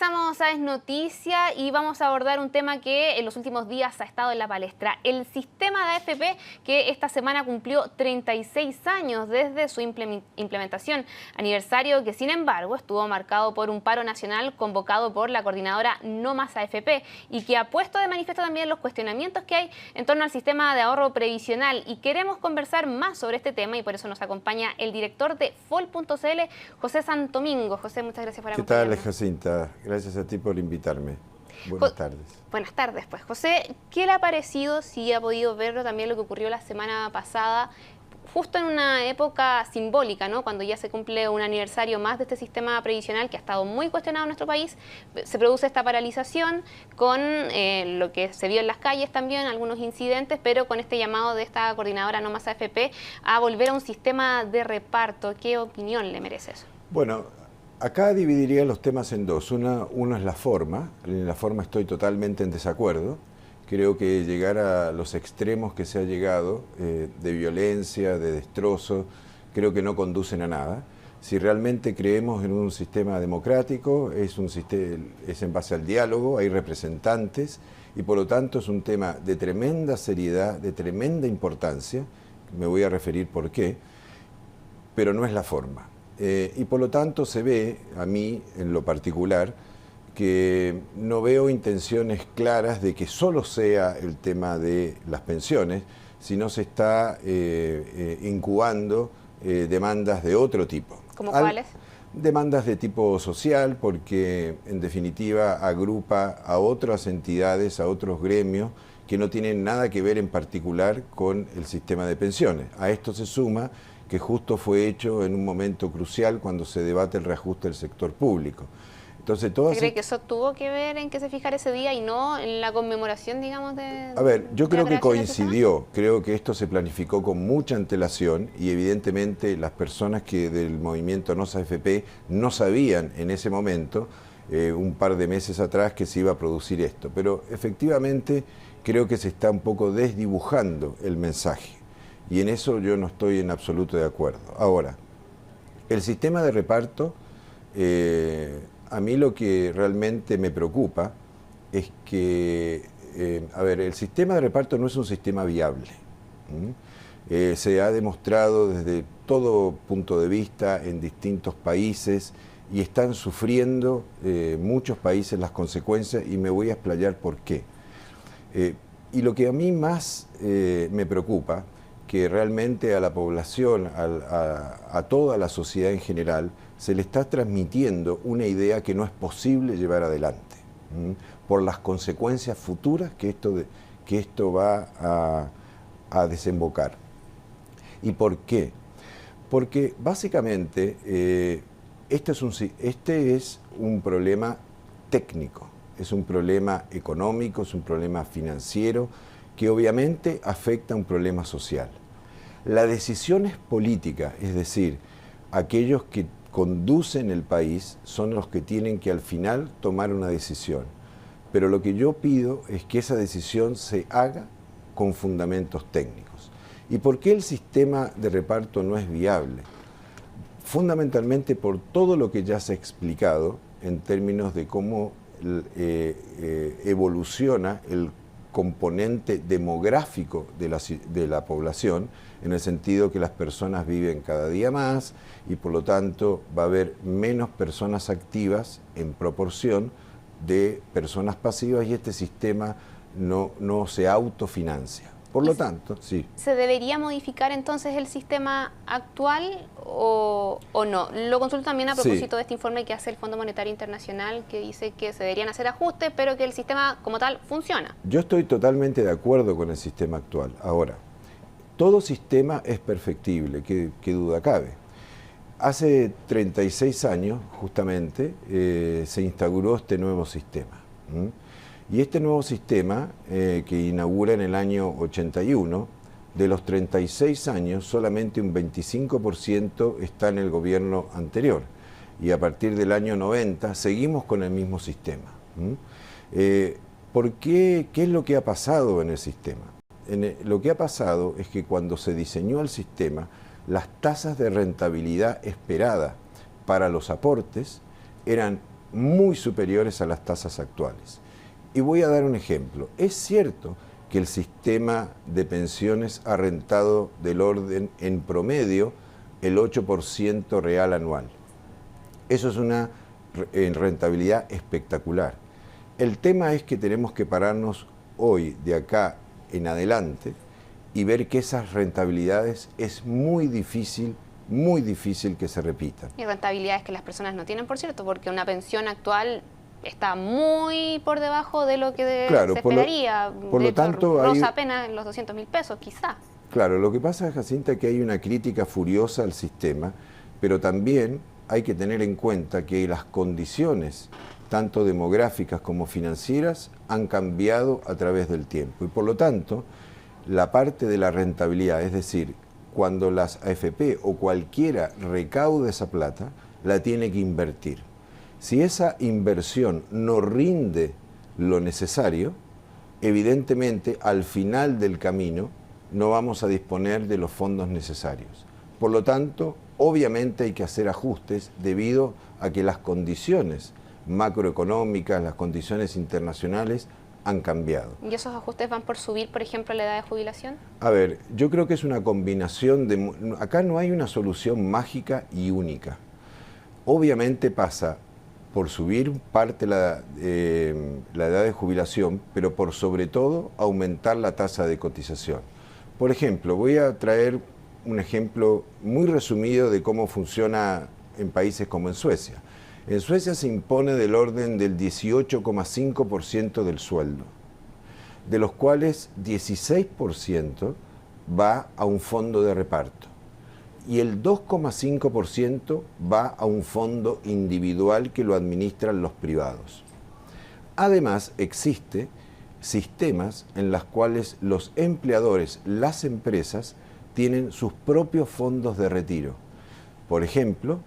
Regresamos a Es Noticia y vamos a abordar un tema que en los últimos días ha estado en la palestra. El sistema de AFP, que esta semana cumplió 36 años desde su implementación. Aniversario que, sin embargo, estuvo marcado por un paro nacional convocado por la coordinadora No Más AFP y que ha puesto de manifiesto también los cuestionamientos que hay en torno al sistema de ahorro previsional. Y queremos conversar más sobre este tema y por eso nos acompaña el director de FOL.cl, José Santomingo. José, muchas gracias por acompañarnos. ¿Qué tal, Jacinta? Gracias a ti por invitarme. Buenas tardes. Buenas tardes, pues. José, ¿qué le ha parecido, si ha podido verlo también lo que ocurrió la semana pasada, justo en una época simbólica, ¿no? Cuando ya se cumple un aniversario más de este sistema previsional que ha estado muy cuestionado en nuestro país, se produce esta paralización con lo que se vio en las calles también, algunos incidentes, pero con este llamado de esta coordinadora No Más AFP a volver a un sistema de reparto? ¿Qué opinión le merece eso? Bueno, acá dividiría los temas en dos. Uno es la forma. En la forma estoy totalmente en desacuerdo. Creo que llegar a los extremos que se ha llegado, de violencia, de destrozo, creo que no conducen a nada. Si realmente creemos en un sistema democrático, es en base al diálogo, hay representantes, y por lo tanto es un tema de tremenda seriedad, de tremenda importancia. Me voy a referir por qué, pero no es la forma. Y por lo tanto se ve, a mí en lo particular, que no veo intenciones claras de que solo sea el tema de las pensiones, sino se está incubando demandas de otro tipo. ¿Cómo cuáles? Demandas de tipo social, porque en definitiva agrupa a otras entidades, a otros gremios, que no tienen nada que ver en particular con el sistema de pensiones. A esto se suma que justo fue hecho en un momento crucial cuando se debate el reajuste del sector público. Entonces, ¿Usted cree que eso tuvo que ver en que se fijara ese día y no en la conmemoración, digamos, de... A ver, yo creo que coincidió, creo que esto se planificó con mucha antelación y evidentemente las personas que del movimiento No Más AFP no sabían en ese momento, un par de meses atrás, que se iba a producir esto. Pero efectivamente creo que se está un poco desdibujando el mensaje. Y en eso yo no estoy en absoluto de acuerdo. Ahora, el sistema de reparto, a mí lo que realmente me preocupa es que, el sistema de reparto no es un sistema viable. Se ha demostrado desde todo punto de vista en distintos países y están sufriendo muchos países las consecuencias y me voy a explayar por qué. Y lo que a mí más me preocupa, que realmente a la población, a toda la sociedad en general, se le está transmitiendo una idea que no es posible llevar adelante, por las consecuencias futuras que esto va a desembocar. ¿Y por qué? Porque básicamente este es un problema técnico, es un problema económico, es un problema financiero, que obviamente afecta a un problema social. La decisión es política, es decir, aquellos que conducen el país son los que tienen que al final tomar una decisión. Pero lo que yo pido es que esa decisión se haga con fundamentos técnicos. ¿Y por qué el sistema de reparto no es viable? Fundamentalmente por todo lo que ya se ha explicado en términos de cómo evoluciona el componente demográfico de la población, en el sentido que las personas viven cada día más y por lo tanto va a haber menos personas activas en proporción de personas pasivas y este sistema no se autofinancia. Por lo tanto, sí. ¿Se debería modificar entonces el sistema actual o no? Lo consulto también a propósito de este informe que hace el Fondo Monetario Internacional, que dice que se deberían hacer ajustes, pero que el sistema como tal funciona. Yo estoy totalmente de acuerdo con el sistema actual. Ahora, todo sistema es perfectible, qué duda cabe. Hace 36 años, justamente, se instauró este nuevo sistema. Y este nuevo sistema, que inaugura en el año 81, de los 36 años, solamente un 25% está en el gobierno anterior. Y a partir del año 90 seguimos con el mismo sistema. ¿Por qué? ¿Qué es lo que ha pasado en el sistema? Lo que ha pasado es que cuando se diseñó el sistema, las tasas de rentabilidad esperada para los aportes eran muy superiores a las tasas actuales. Y voy a dar un ejemplo. Es cierto que el sistema de pensiones ha rentado del orden, en promedio, el 8% real anual. Eso es una rentabilidad espectacular. El tema es que tenemos que pararnos hoy, de acá en adelante, y ver que esas rentabilidades es muy difícil que se repitan. Y rentabilidades que las personas no tienen, por cierto, porque una pensión actual está muy por debajo de lo que claro, se esperaría. Por lo tanto, roza apenas los 200.000 pesos, quizá. Claro, lo que pasa, Jacinta, es que hay una crítica furiosa al sistema, pero también hay que tener en cuenta que las condiciones, tanto demográficas como financieras, han cambiado a través del tiempo. Y por lo tanto, la parte de la rentabilidad, es decir, cuando las AFP o cualquiera recaude esa plata, la tiene que invertir. Si esa inversión no rinde lo necesario, evidentemente al final del camino no vamos a disponer de los fondos necesarios. Por lo tanto, obviamente hay que hacer ajustes debido a que las condiciones macroeconómicas, las condiciones internacionales han cambiado. ¿Y esos ajustes van por subir, por ejemplo, la edad de jubilación? A ver, yo creo que es una combinación de... Acá no hay una solución mágica y única. Obviamente pasa por subir parte la edad de jubilación, pero por sobre todo aumentar la tasa de cotización. Por ejemplo, voy a traer un ejemplo muy resumido de cómo funciona en países como en Suecia. En Suecia se impone del orden del 18,5% del sueldo, de los cuales 16% va a un fondo de reparto y el 2,5% va a un fondo individual que lo administran los privados. Además, existen sistemas en los cuales los empleadores, las empresas, tienen sus propios fondos de retiro. Por ejemplo,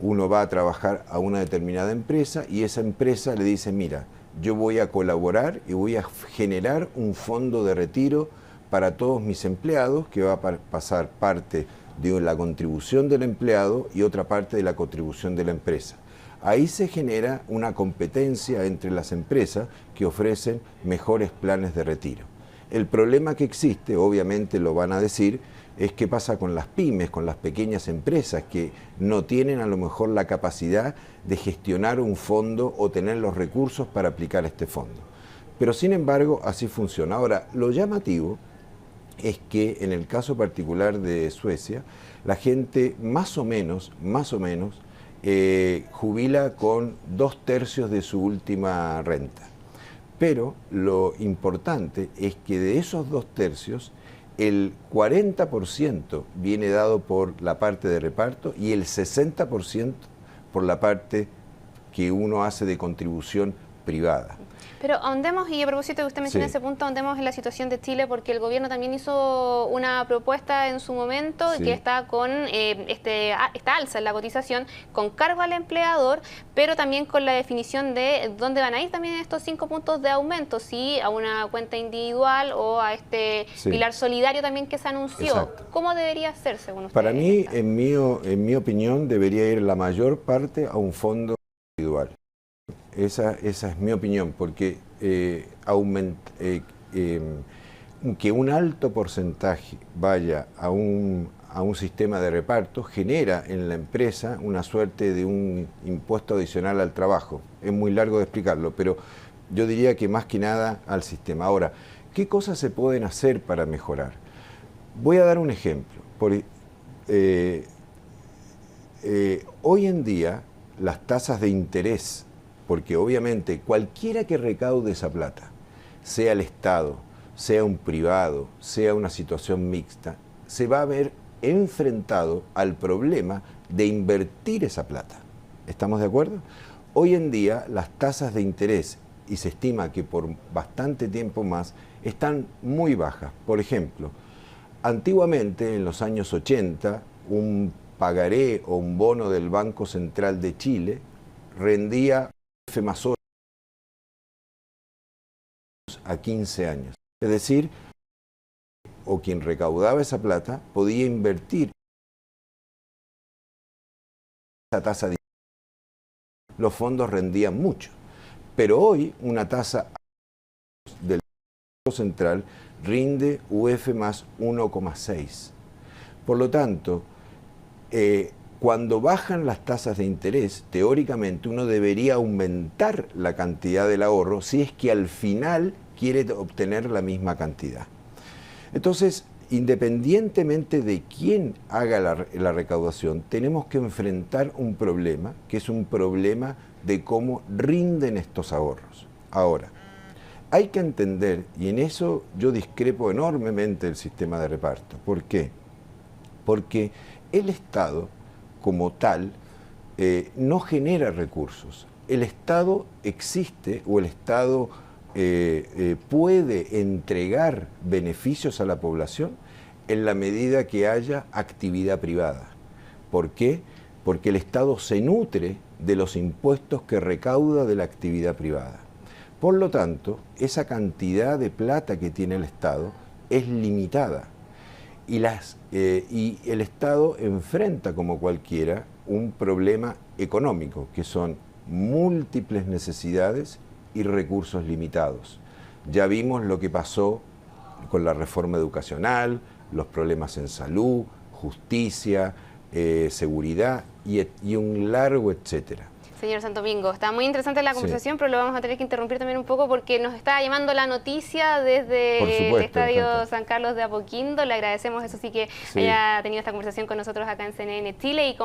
uno va a trabajar a una determinada empresa y esa empresa le dice, mira, yo voy a colaborar y voy a generar un fondo de retiro para todos mis empleados que va a pasar parte de la contribución del empleado y otra parte de la contribución de la empresa. Ahí se genera una competencia entre las empresas que ofrecen mejores planes de retiro. El problema que existe, obviamente lo van a decir, es qué pasa con las pymes, con las pequeñas empresas que no tienen a lo mejor la capacidad de gestionar un fondo o tener los recursos para aplicar este fondo. Pero sin embargo, así funciona. Ahora, lo llamativo es que en el caso particular de Suecia, la gente más o menos, jubila con 2/3 de su última renta. Pero lo importante es que de esos 2/3, el 40% viene dado por la parte de reparto y el 60% por la parte que uno hace de contribución privada. Pero ahondemos, y a propósito de que usted menciona ese punto, ahondemos en la situación de Chile, porque el gobierno también hizo una propuesta en su momento que está con esta alza en la cotización con cargo al empleador, pero también con la definición de dónde van a ir también estos 5 puntos de aumento, si a una cuenta individual o a este pilar solidario también que se anunció. Exacto. ¿Cómo debería ser según usted? Para mí, en mi opinión, debería ir la mayor parte a un fondo individual. Esa es mi opinión, porque que un alto porcentaje vaya a un sistema de reparto genera en la empresa una suerte de un impuesto adicional al trabajo. Es muy largo de explicarlo, pero yo diría que más que nada al sistema. Ahora, ¿qué cosas se pueden hacer para mejorar? Voy a dar un ejemplo. Hoy en día, las tasas de interés, porque obviamente cualquiera que recaude esa plata, sea el Estado, sea un privado, sea una situación mixta, se va a ver enfrentado al problema de invertir esa plata. ¿Estamos de acuerdo? Hoy en día las tasas de interés, y se estima que por bastante tiempo más, están muy bajas. Por ejemplo, antiguamente, en los años 80, un pagaré o un bono del Banco Central de Chile rendía más a 15 años. Es decir, o quien recaudaba esa plata podía invertir esa tasa de... los fondos rendían mucho. Pero hoy una tasa del Banco Central rinde UF más 1,6. Por lo tanto, cuando bajan las tasas de interés, teóricamente uno debería aumentar la cantidad del ahorro si es que al final quiere obtener la misma cantidad. Entonces, independientemente de quién haga la recaudación, tenemos que enfrentar un problema, que es un problema de cómo rinden estos ahorros. Ahora, hay que entender, y en eso yo discrepo enormemente del sistema de reparto. ¿Por qué? Porque el Estado, como tal, no genera recursos. El Estado existe, o el Estado puede entregar beneficios a la población en la medida que haya actividad privada. ¿Por qué? Porque el Estado se nutre de los impuestos que recauda de la actividad privada. Por lo tanto, esa cantidad de plata que tiene el Estado es limitada. Y el Estado enfrenta, como cualquiera, un problema económico, que son múltiples necesidades y recursos limitados. Ya vimos lo que pasó con la reforma educacional, los problemas en salud, justicia, seguridad y un largo etcétera. Señor Santomingo, está muy interesante la conversación, pero lo vamos a tener que interrumpir también un poco porque nos está llamando la noticia desde el Estadio San Carlos de Apoquindo. Le agradecemos eso sí que haya tenido esta conversación con nosotros acá en CNN Chile y